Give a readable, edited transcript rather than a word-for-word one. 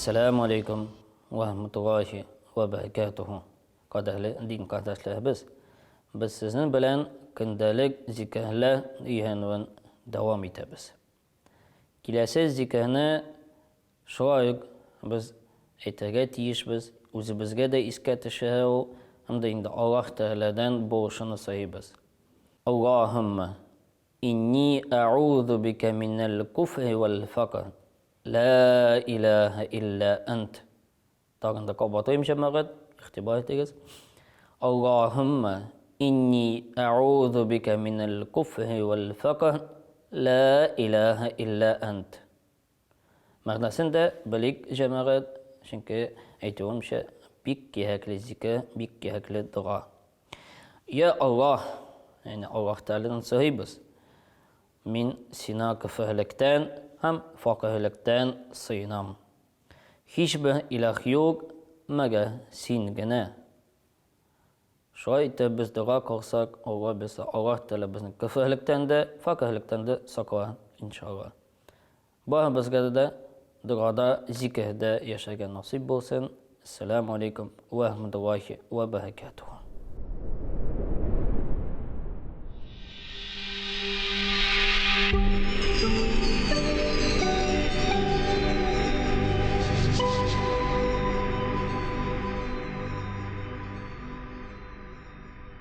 Assalamu alaikum wa rahmatullahi wa barakatuhu. Qadarli din qardaşlarımız, biz sizin bilen gündəlik zikrlər yığınının davam etəbiz. Kilası zikrini şolayıq biz etəgə tiyişbiz, özümüzgə də iskat şəhəu, hem de indi Allah Teala'dan borçunu sahibiz. Allahümme inni a'udhu bike minel kufri vel fakr. La ilahe illa ent. Tağında kabatayım şemagat, ihtibar ediniz. Allahümme inni a'udhu bike minel kufri vel fakr. La ilahe illa ent. Mağnasında bilik cemaat, çünkü aytıyorum şey, bik kehakli zikir, bik kehakli dua. Ya Allah, yani Allah Teala'nın sahibiz. Min sina küfürlükten hem fakirlikten sığınam. Hiçbir ilah yok, mega sin gene. Şayet biz dua kılsak, Allah Teala bizni küfürlükten de, fakirlikten de saklar inşallah. Bu bizge de duada, zikirde yaşayan nasip olsun. Esselamu Aleyküm ve Rahmetullahi ve Berekatuhu.